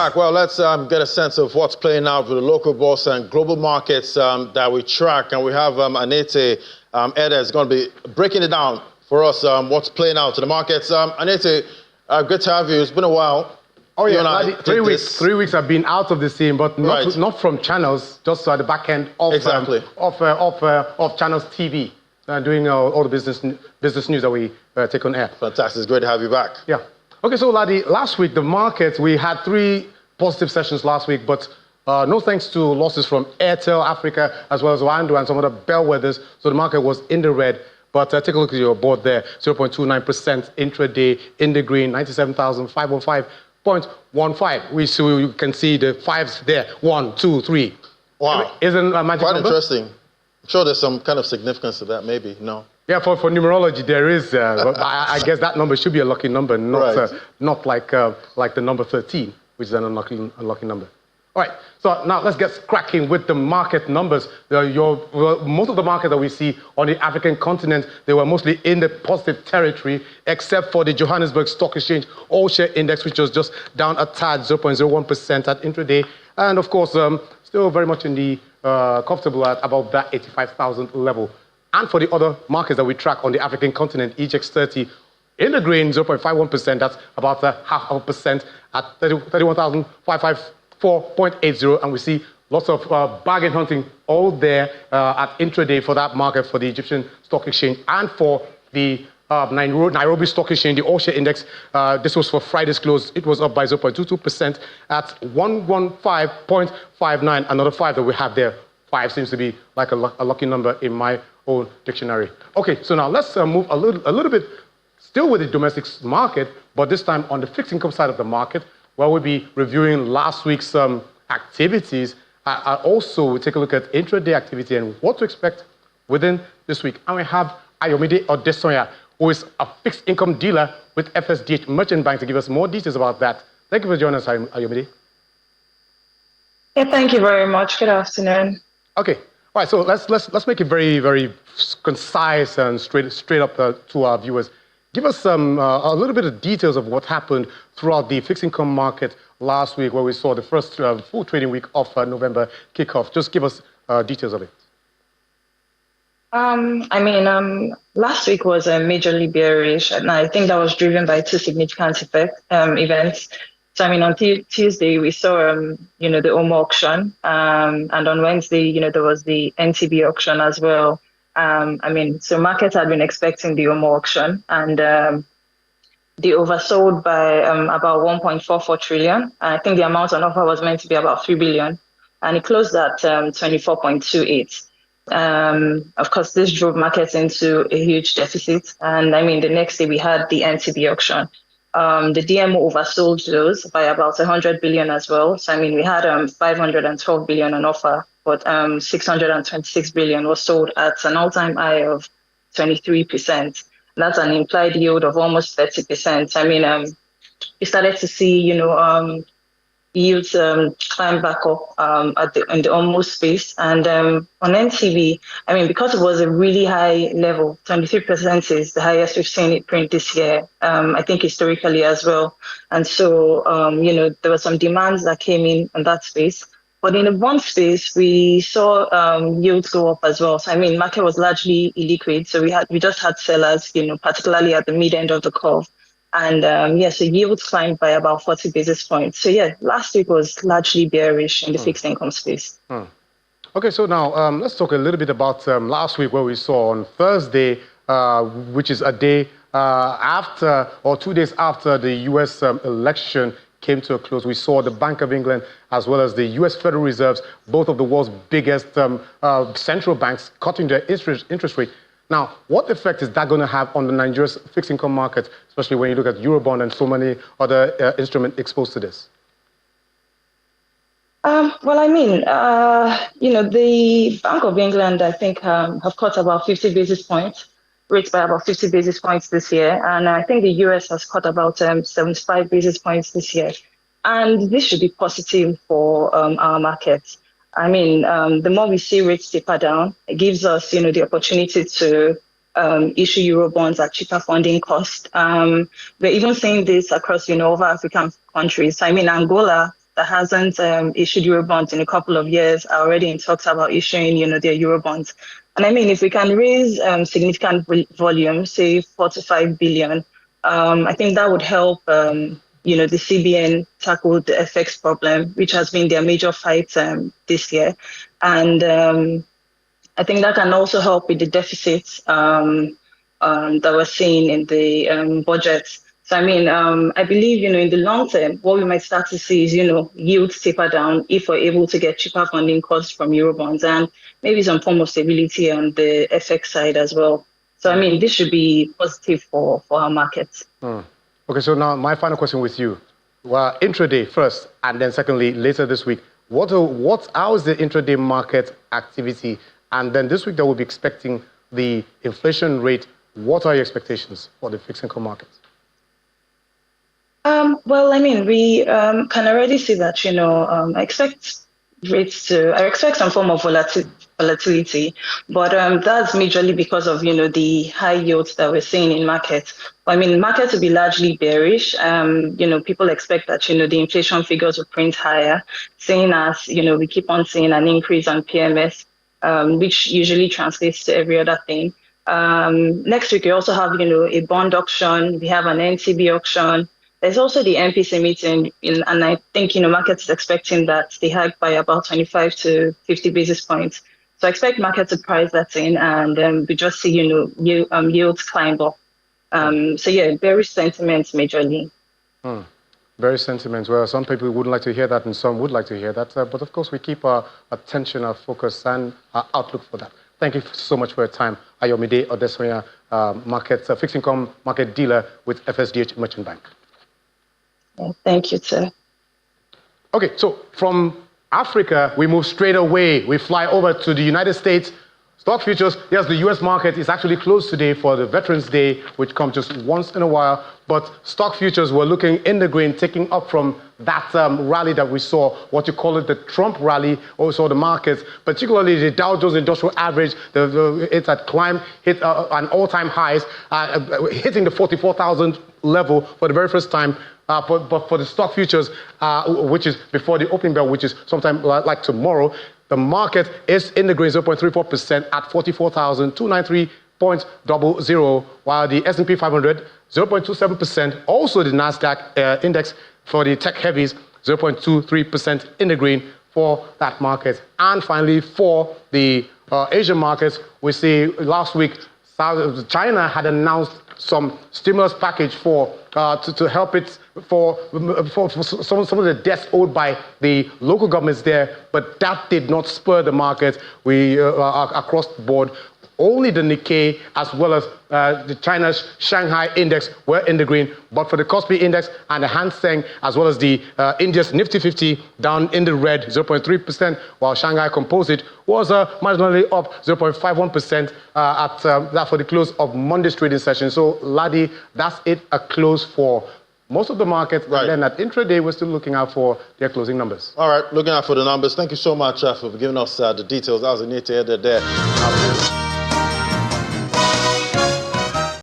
back. Well, let's get a sense of what's playing out with the local bourse and global markets that we track. And we have Anete Eda is going to be breaking it down for us, what's playing out in the markets. Anete, good to have you. It's been a while. Oh, yeah, 3 weeks. 3 weeks I've been out of the scene, but not from channels, just at the back end of, of Channels TV, doing all the business news that we take on air. Fantastic. It's great to have you back. Yeah. Okay, so Ladi, last week, the markets, we had 3 positive sessions last week, but no thanks to losses from Airtel Africa, as well as Wando and some other bellwethers, so the market was in the red. But take a look at your board there, 0.29% intraday in the green, 97,505.15. You can see the fives there, 1, 2, 3. Wow. Isn't a magic quite number? Interesting. I'm sure there's some kind of significance to that, maybe, no? Yeah, for numerology there is, but I guess that number should be a lucky number, not like the number 13, which is an unlucky number. All right, so now let's get cracking with the market numbers. Most of the markets that we see on the African continent, they were mostly in the positive territory, except for the Johannesburg Stock Exchange All-Share Index, which was just down a tad, 0.01% at intraday. And of course, still very much in the comfortable at about that 85,000 level. And for the other markets that we track on the African continent, EGX30 in the green, 0.51%, that's about 0.5% at 31,554.80. And we see lots of bargain hunting all there at intraday for that market, for the Egyptian Stock Exchange and for the Nairobi Stock Exchange, the All-Share Index. This was for Friday's close. It was up by 0.22% at 115.59. Another 5 that we have there. 5 seems to be like a lucky number in my own dictionary. Okay, so now let's move a little bit still with the domestic market, but this time on the fixed income side of the market, where we'll be reviewing last week's activities. I also take a look at intraday activity and what to expect within this week. And we have Ayomide Odesonya, who is a fixed income dealer with FSDH Merchant Bank, to give us more details about that. Thank you for joining us, Ayomide. Yeah, thank you very much. Good afternoon. Okay. All right, so let's make it very, very concise and straight up to our viewers. Give us a little bit of details of what happened throughout the fixed income market last week, where we saw the first full trading week of November kickoff. Just give us details of it. Last week was majorly bearish, and I think that was driven by 2 significant events. So, on Tuesday, we saw, the OMO auction, and on Wednesday, there was the NTB auction as well. So markets had been expecting the OMO auction, and they oversold by about 1.44 trillion. I think the amount on offer was meant to be about 3 billion, and it closed at 24.28. Of course, this drove markets into a huge deficit. And the next day we had the NTB auction. The DMO oversold those by about 100 billion as well. So, we had 512 billion on offer, but 626 billion was sold at an all-time high of 23%. That's an implied yield of almost 30%. We started to see, yields climb back up in the almost space. And on NTB, because it was a really high level, 23% is the highest we've seen it print this year, I think historically as well. And so, there were some demands that came in that space. But in the bond space, we saw yields go up as well. So, market was largely illiquid. So we just had sellers, particularly at the mid end of the curve. And so yields climbed by about 40 basis points. So last week was largely bearish in the fixed income space. Okay, so now let's talk a little bit about last week, where we saw on Thursday, which is a day after or 2 days after the U.S. election came to a close. We saw the Bank of England as well as the U.S. Federal Reserves, both of the world's biggest central banks, cutting their interest rate. Now, what effect is that going to have on the Nigeria's fixed income market, especially when you look at Eurobond and so many other instruments exposed to this? The Bank of England, I think, have cut about 50 basis points, rates by about 50 basis points this year. And I think the US has cut about 75 basis points this year. And this should be positive for our markets. The more we see rates taper down, it gives us, the opportunity to issue Eurobonds at cheaper funding cost. We're even seeing this across, over African countries. Angola that hasn't issued Eurobonds in a couple of years are already in talks about issuing, their Eurobonds. And I mean, if we can raise significant volume, say 4 to 5 billion, I think that would help, the CBN tackle the FX problem, which has been their major fight this year. And I think that can also help with the deficits that we're seeing in the budget. So, I mean, I believe, in the long term, what we might start to see is, yields taper down if we're able to get cheaper funding costs from Eurobonds and maybe some form of stability on the FX side as well. So, I mean, this should be positive for our markets. Okay, so now my final question with you. Well, intraday first, and then secondly, later this week, how is the intraday market activity? And then this week, they will be expecting the inflation rate. What are your expectations for the fixed income markets? Well, I mean, we can already see that, I expect some form of volatility, but that's majorly because of, the high yields that we're seeing in markets. I mean, markets will be largely bearish. People expect that, the inflation figures will print higher, seeing as, we keep on seeing an increase on PMS, which usually translates to every other thing. Next week, we also have, a bond auction. We have an NCB auction. There's also the MPC meeting, and I think, markets is expecting that they hike by about 25 to 50 basis points. So I expect markets to price that in, and we just see, yields climb up. So yeah, bearish sentiments majorly. Bearish sentiments. Well, some people wouldn't like to hear that, and some would like to hear that. But of course, we keep our attention, our focus, and our outlook for that. Thank you so much for your time. Ayomide Odesonya, fixed income market dealer with FSDH Merchant Bank. Thank you, sir. Okay, so from Africa, we move straight away. We fly over to the United States. Stock futures, yes, the US market is actually closed today for the Veterans Day, which comes just once in a while. But stock futures were looking in the green, taking up from that rally that we saw, what you call it, the Trump rally. Also, the markets, particularly the Dow Jones Industrial Average, it had climbed, hit an all-time highs, hitting the 44,000 level for the very first time. But for the stock futures, which is before the opening bell, which is sometime like tomorrow, the market is in the green, 0.34% at 44,293.00, while the S&P 500, 0.27%. Also, the NASDAQ index for the tech heavies, 0.23% in the green for that market. And finally, for the Asian markets, we see last week, China had announced some stimulus package to help it for some of the debts owed by the local governments there, but that did not spur the market. We across the board. Only the Nikkei as well as the China's Shanghai index were in the green, but for the Kospi index and the Hang Seng as well as the India's Nifty 50 down in the red, 0.3%, while Shanghai Composite was marginally up 0.51% at that for the close of Monday's trading session. So, Ladi, that's it, a close for most of the markets. Right. And then at intraday, we're still looking out for their closing numbers. All right, looking out for the numbers. Thank you so much for giving us the details. That was a neat there.